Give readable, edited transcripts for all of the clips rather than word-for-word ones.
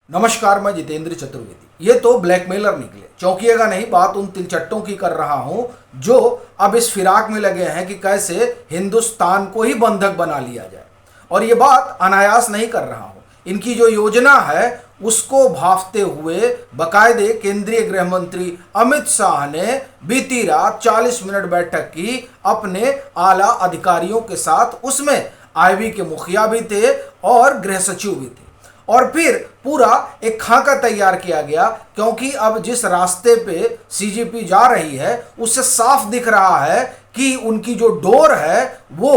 नमस्कार, मैं जितेंद्र चतुर्वेदी। ये तो ब्लैकमेलर निकले, चौंकिएगा नहीं। बात उन तिलचट्टों की कर रहा हूं जो अब इस फिराक में लगे हैं कि कैसे हिंदुस्तान को ही बंधक बना लिया जाए। और ये बात अनायास नहीं कर रहा हूं। इनकी जो योजना है उसको भांपते हुए बाकायदे केंद्रीय गृह मंत्री अमित शाह ने बीती रात 40 मिनट बैठक की अपने आला अधिकारियों के साथ। उसमें आईबी के मुखिया भी थे और गृह सचिव भी थे। और फिर पूरा एक खाका तैयार किया गया, क्योंकि अब जिस रास्ते पे सीजीपी जा रही है उससे साफ दिख रहा है कि उनकी जो डोर है वो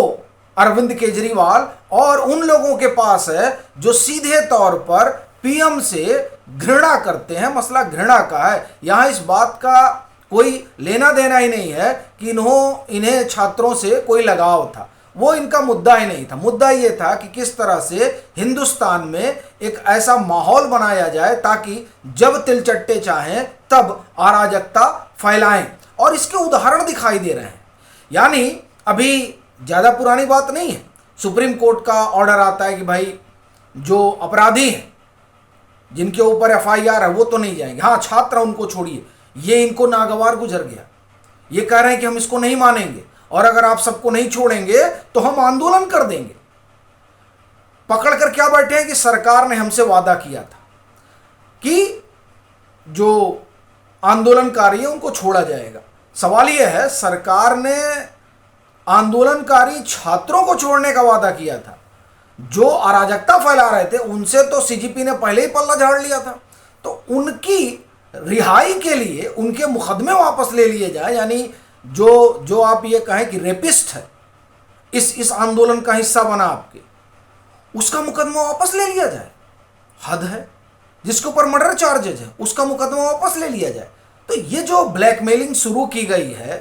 अरविंद केजरीवाल और उन लोगों के पास है जो सीधे तौर पर पीएम से घृणा करते हैं। मसला घृणा का है। यहां इस बात का कोई लेना देना ही नहीं है कि इन्हें छात्रों से कोई लगाव था। वो इनका मुद्दा ही नहीं था। मुद्दा ये था कि किस तरह से हिंदुस्तान में एक ऐसा माहौल बनाया जाए ताकि जब तिलचट्टे चाहें तब अराजकता फैलाएं। और इसके उदाहरण दिखाई दे रहे हैं। यानी अभी ज़्यादा पुरानी बात नहीं है, सुप्रीम कोर्ट का ऑर्डर आता है कि भाई जो अपराधी हैं जिनके ऊपर एफआईआर है वो तो नहीं जाएंगे। हाँ, छात्र उनको छोड़िए, ये इनको नागवार गुजर गया। ये कह रहे हैं कि हम इसको नहीं मानेंगे और अगर आप सबको नहीं छोड़ेंगे तो हम आंदोलन कर देंगे। पकड़कर क्या बैठे हैं कि सरकार ने हमसे वादा किया था कि जो आंदोलनकारी हैं उनको छोड़ा जाएगा। सवाल यह है, सरकार ने आंदोलनकारी छात्रों को छोड़ने का वादा किया था। जो अराजकता फैला रहे थे उनसे तो सीजीपी ने पहले ही पल्ला झाड़ लिया था। तो उनकी रिहाई के लिए उनके मुकदमे वापस ले लिए जाए। यानी जो आप ये कहें कि रेपिस्ट है, इस आंदोलन का हिस्सा बना आपके, उसका मुकदमा वापस ले लिया जाए। हद है। जिसके ऊपर मर्डर चार्जेज है उसका मुकदमा वापस ले लिया जाए। तो ये जो ब्लैकमेलिंग शुरू की गई है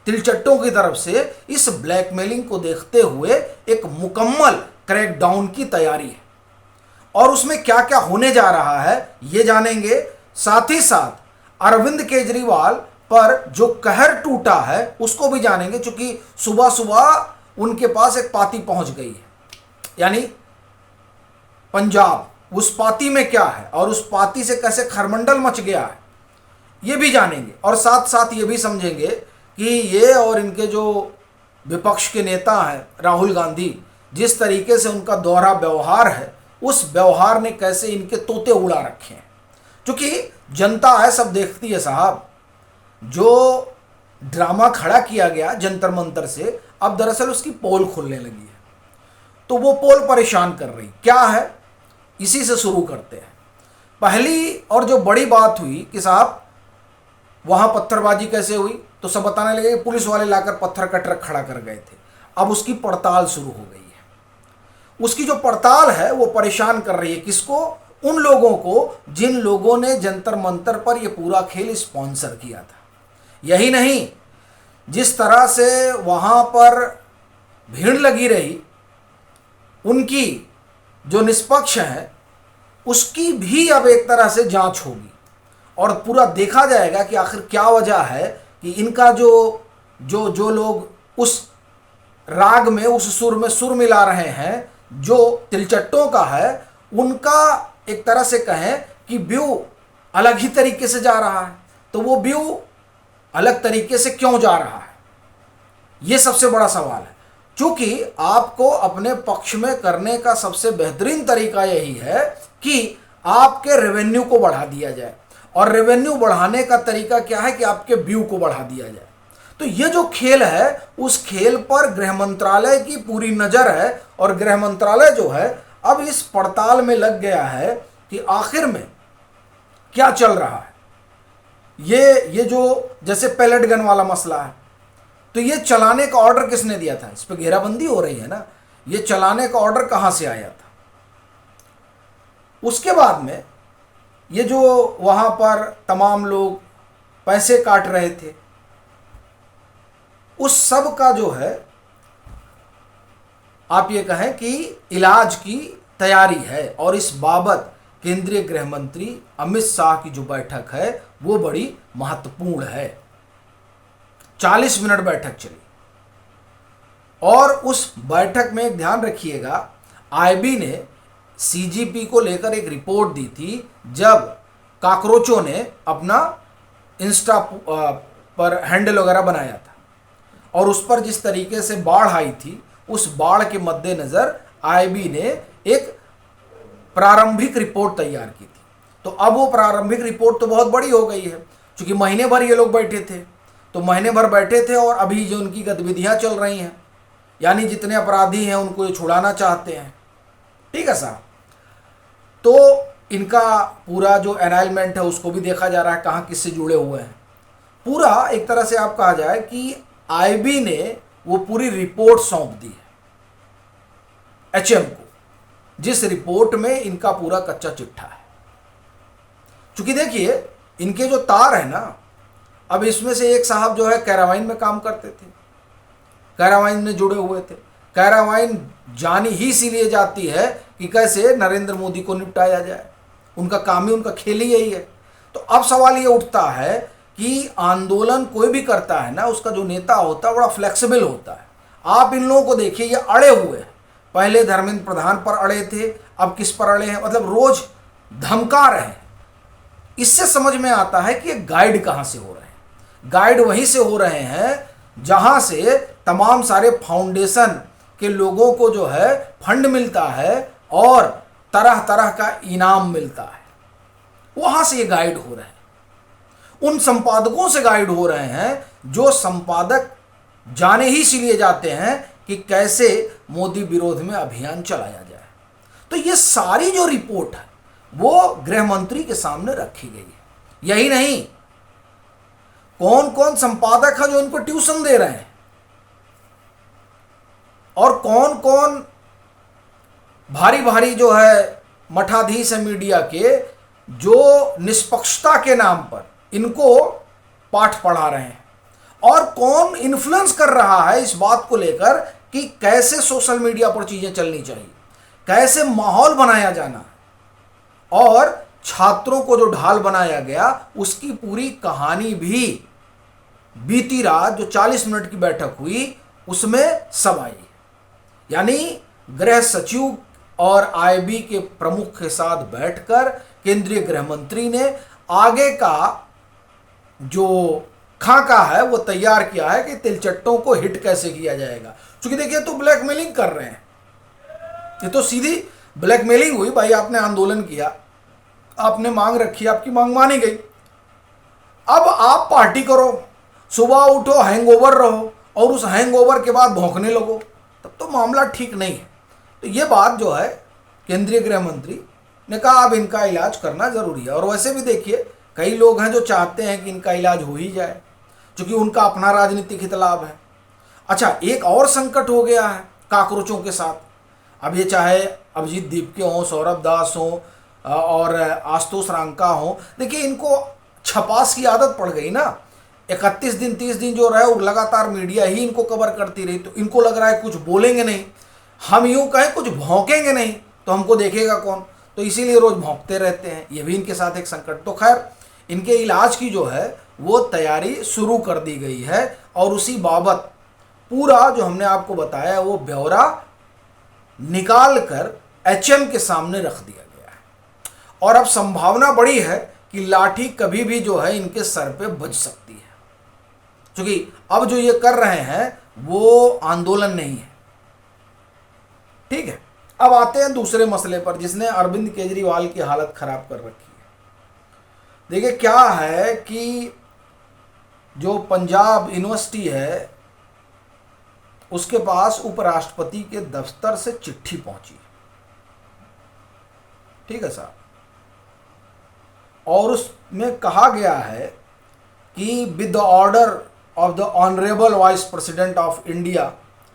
तिलचट्टों की तरफ से, इस ब्लैकमेलिंग को देखते हुए एक मुकम्मल क्रैकडाउन की तैयारी है। और उसमें क्या क्या होने जा रहा है ये जानेंगे। साथ ही साथ अरविंद केजरीवाल पर जो कहर टूटा है उसको भी जानेंगे, क्योंकि सुबह सुबह उनके पास एक पाती पहुंच गई है। यानी पंजाब, उस पाती में क्या है और उस पाती से कैसे खरमंडल मच गया है ये भी जानेंगे। और साथ साथ ये भी समझेंगे कि ये और इनके जो विपक्ष के नेता हैं राहुल गांधी, जिस तरीके से उनका दोहरा व्यवहार है, उस व्यवहार ने कैसे इनके तोते उड़ा रखे हैं। क्योंकि जनता है, सब देखती है साहब। जो ड्रामा खड़ा किया गया जंतर मंतर से, अब दरअसल उसकी पोल खुलने लगी है। तो वो पोल परेशान कर रही क्या है, इसी से शुरू करते हैं। पहली और जो बड़ी बात हुई कि साहब वहां पत्थरबाजी कैसे हुई, तो सब बताने लगे पुलिस वाले लाकर पत्थर का ट्रक खड़ा कर गए थे। अब उसकी पड़ताल शुरू हो गई है। उसकी जो पड़ताल है वो परेशान कर रही है किसको? उन लोगों को जिन लोगों ने जंतर मंतर पर यह पूरा खेल स्पॉन्सर किया था। यही नहीं, जिस तरह से वहां पर भीड़ लगी रही, उनकी जो निष्पक्ष है उसकी भी अब एक तरह से जांच होगी और पूरा देखा जाएगा कि आखिर क्या वजह है कि इनका जो लोग उस राग में, उस सुर में सुर मिला रहे हैं जो तिलचट्टों का है, उनका एक तरह से कहें कि व्यू अलग ही तरीके से जा रहा है। तो वो व्यू अलग तरीके से क्यों जा रहा है, ये सबसे बड़ा सवाल है। क्योंकि आपको अपने पक्ष में करने का सबसे बेहतरीन तरीका यही है कि आपके रेवेन्यू को बढ़ा दिया जाए। और रेवेन्यू बढ़ाने का तरीका क्या है कि आपके व्यू को बढ़ा दिया जाए। तो ये जो खेल है उस खेल पर गृह मंत्रालय की पूरी नजर है। और गृह मंत्रालय जो है अब इस पड़ताल में लग गया है कि आखिर में क्या चल रहा है। ये जो जैसे पैलेट गन वाला मसला है, तो ये चलाने का ऑर्डर किसने दिया था? इस पर घेराबंदी हो रही है ना। ये चलाने का ऑर्डर कहां से आया था? उसके बाद में ये जो वहां पर तमाम लोग पैसे काट रहे थे, उस सब का जो है आप ये कहें कि इलाज की तैयारी है। और इस बाबत केंद्रीय गृह मंत्री अमित शाह की जो बैठक है वो बड़ी महत्वपूर्ण है। 40 मिनट बैठक चली और उस बैठक में ध्यान रखिएगा, आईबी ने सीजीपी को लेकर एक रिपोर्ट दी थी जब काकरोचों ने अपना इंस्टा पर हैंडल वगैरह बनाया था, और उस पर जिस तरीके से बाढ़ आई थी, उस बाढ़ के मद्देनज़र आईबी ने एक प्रारंभिक रिपोर्ट तैयार की थी। तो अब वो प्रारंभिक रिपोर्ट तो बहुत बड़ी हो गई है, क्योंकि महीने भर ये लोग बैठे थे, तो महीने भर बैठे थे और अभी जो उनकी गतिविधियां चल रही हैं, यानी जितने अपराधी हैं उनको ये छुड़ाना चाहते हैं। ठीक है साहब, तो इनका पूरा जो एनाइलमेंट है उसको भी देखा जा रहा है, कहाँ किससे जुड़े हुए हैं। पूरा एक तरह से आप कहा जाए कि आईबी ने वो पूरी रिपोर्ट सौंप दी है एचएम को, जिस रिपोर्ट में इनका पूरा कच्चा चिट्ठा है। क्योंकि देखिए इनके जो तार है ना, अब इसमें से एक साहब जो है कैरावाइन में काम करते थे, कैरावाइन में जुड़े हुए थे। कैरावाइन जानी ही इसीलिए जाती है कि कैसे नरेंद्र मोदी को निपटाया जाए, उनका काम ही, उनका खेल ही यही है। तो अब सवाल ये उठता है कि आंदोलन कोई भी करता है ना, उसका जो नेता होता है बड़ा फ्लेक्सिबल होता है। आप इन लोगों को देखिए, ये अड़े हुए हैं, पहले धर्मेंद्र प्रधान पर अड़े थे, अब किस पर अड़े हैं, मतलब रोज धमका रहे हैं। इससे समझ में आता है कि ये गाइड कहाँ से हो रहे हैं। गाइड वहीं से हो रहे हैं जहाँ से तमाम सारे फाउंडेशन के लोगों को जो है फंड मिलता है और तरह तरह का इनाम मिलता है, वहाँ से ये गाइड हो रहे हैं। उन संपादकों से गाइड हो रहे हैं जो संपादक जाने ही इसीलिए जाते हैं कि कैसे मोदी विरोध में अभियान चलाया जाए। तो ये सारी जो रिपोर्ट है वो गृह मंत्री के सामने रखी गई है। यही नहीं, कौन कौन संपादक है जो इनको ट्यूशन दे रहे हैं, और कौन कौन भारी भारी जो है मठाधीश है मीडिया के, जो निष्पक्षता के नाम पर इनको पाठ पढ़ा रहे हैं, और कौन इन्फ्लुएंस कर रहा है इस बात को लेकर कि कैसे सोशल मीडिया पर चीजें चलनी चाहिए, कैसे माहौल बनाया जाना, और छात्रों को जो ढाल बनाया गया उसकी पूरी कहानी भी बीती रात जो 40 मिनट की बैठक हुई उसमें सब आई। यानी गृह सचिव और आईबी के प्रमुख के साथ बैठकर केंद्रीय गृह मंत्री ने आगे का जो खाका है वो तैयार किया है कि तिलचट्टों को हिट कैसे किया जाएगा। क्योंकि देखिए तो ब्लैकमेलिंग कर रहे हैं, ये तो सीधी ब्लैकमेलिंग हुई। भाई आपने आंदोलन किया, आपने मांग रखी, आपकी मांग मानी गई, अब आप पार्टी करो, सुबह उठो, हैंगओवर रहो, और उस हैंगओवर के बाद भौंकने लगो, तब तो मामला ठीक नहीं है। तो ये बात जो है केंद्रीय गृह मंत्री ने कहा अब इनका इलाज करना जरूरी है। और वैसे भी देखिए कई लोग हैं जो चाहते हैं कि इनका इलाज हो ही जाए, क्योंकि उनका अपना राजनीतिक हितलाभ है। अच्छा, एक और संकट हो गया है काकरोचों के साथ। अब ये चाहे अभिजीत दीपके हों, सौरभ दास हों और आशुतोष रांका हों, देखिए इनको छपास की आदत पड़ गई ना। 31 दिन 30 दिन जो रहे वो लगातार मीडिया ही इनको कवर करती रही, तो इनको लग रहा है कुछ बोलेंगे नहीं, हम यूँ कहें कुछ भौंकेंगे नहीं तो हमको देखेगा कौन, तो इसीलिए रोज भौंकते रहते हैं। ये भी इनके साथ एक संकट। तो खैर इनके इलाज की जो है वो तैयारी शुरू कर दी गई है, और उसी बाबत पूरा जो हमने आपको बताया वो ब्यौरा निकाल कर एचएम के सामने रख दिया गया है। और अब संभावना बड़ी है कि लाठी कभी भी जो है इनके सर पे बज सकती है, क्योंकि अब जो ये कर रहे हैं वो आंदोलन नहीं है। ठीक है, अब आते हैं दूसरे मसले पर जिसने अरविंद केजरीवाल की हालत खराब कर रखी है। देखिए क्या है कि जो पंजाब यूनिवर्सिटी है उसके पास उपराष्ट्रपति के दफ्तर से चिट्ठी पहुंची है। ठीक है साहब, और उसमें कहा गया है कि with the order of the honourable vice president of India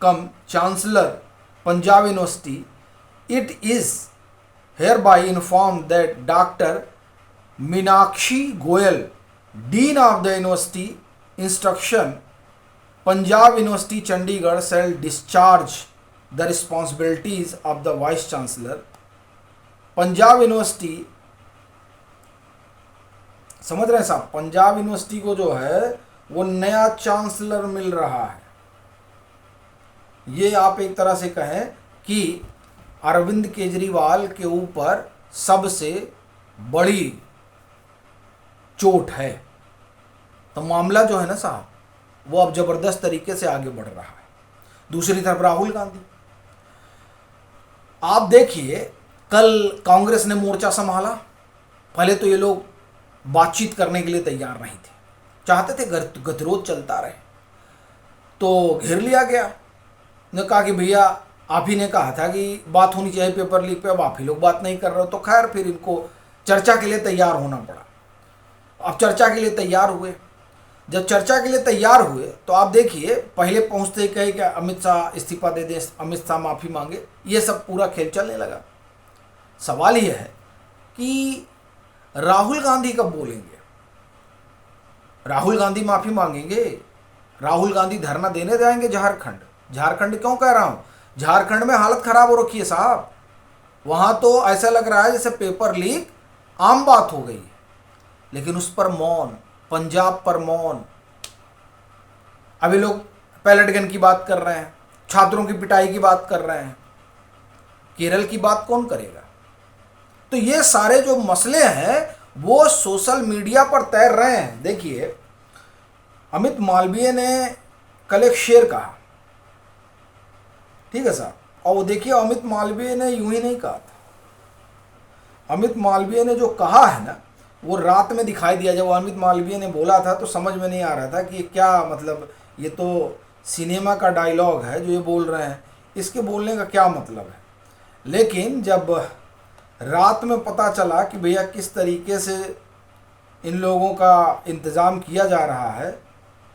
come chancellor Punjab university, it is hereby informed that Dr. Meenakshi Goyal, Dean of the University, instruction Punjab University Chandigarh shall discharge the responsibilities of the Vice Chancellor. Punjab university, समझ रहे हैं साहब, Punjab university को जो है वो नया chancellor मिल रहा है। ये आप एक तरह से कहें कि अरविंद केजरीवाल के ऊपर सबसे बड़ी चोट है। तो मामला जो है ना साहब, वो अब जबरदस्त तरीके से आगे बढ़ रहा है। दूसरी तरफ राहुल गांधी, आप देखिए कल कांग्रेस ने मोर्चा संभाला। पहले तो ये लोग बातचीत करने के लिए तैयार नहीं थे, चाहते थे गतिरोध चलता रहे, तो घेर लिया गया। ने कहा कि भैया आप ही ने कहा था कि बात होनी चाहिए पेपर लीक पे, अब आप ही लोग बात नहीं कर रहे हो। तो खैर फिर इनको चर्चा के लिए तैयार होना पड़ा। अब चर्चा के लिए तैयार हुए। जब चर्चा के लिए तैयार हुए तो आप देखिए पहले पहुंचते ही कहे कि अमित शाह इस्तीफा दे दें, अमित शाह माफ़ी मांगे, ये सब पूरा खेल चलने लगा। सवाल यह है कि राहुल गांधी कब बोलेंगे? राहुल गांधी माफ़ी मांगेंगे? राहुल गांधी धरना देने जाएंगे झारखंड? झारखंड क्यों कह रहा हूँ, झारखंड में हालत खराब हो रखी है साहब। वहाँ तो ऐसा लग रहा है जैसे पेपर लीक आम बात हो गई है, लेकिन उस पर मौन, पंजाब पर मौन। अभी लोग पैलेट गन की बात कर रहे हैं, छात्रों की पिटाई की बात कर रहे हैं, केरल की बात कौन करेगा? तो ये सारे जो मसले हैं वो सोशल मीडिया पर तैर रहे हैं। देखिए अमित मालवीय ने कल एक शेर कहा, ठीक है साहब, और वो देखिए अमित मालवीय ने यूं ही नहीं कहा था। अमित मालवीय ने जो कहा है ना, वो रात में दिखाई दिया। जब अमित मालवीय ने बोला था तो समझ में नहीं आ रहा था कि ये क्या मतलब, ये तो सिनेमा का डायलॉग है जो ये बोल रहे हैं, इसके बोलने का क्या मतलब है। लेकिन जब रात में पता चला कि भैया किस तरीके से इन लोगों का इंतज़ाम किया जा रहा है,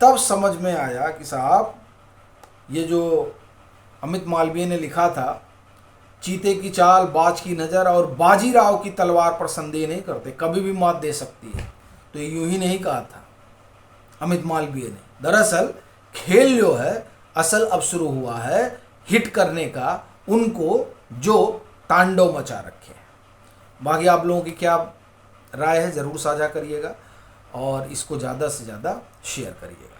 तब समझ में आया कि साहब ये जो अमित मालवीय ने लिखा था, चीते की चाल, बाज की नज़र और बाजीराव की तलवार पर संदेह नहीं करते, कभी भी मात दे सकती है, तो यूं ही नहीं कहा था अमित मालवीय ने। दरअसल खेल जो है असल अब शुरू हुआ है हिट करने का, उनको जो तांडव मचा रखे हैं। बाकी आप लोगों की क्या राय है ज़रूर साझा करिएगा और इसको ज़्यादा से ज़्यादा शेयर करिएगा।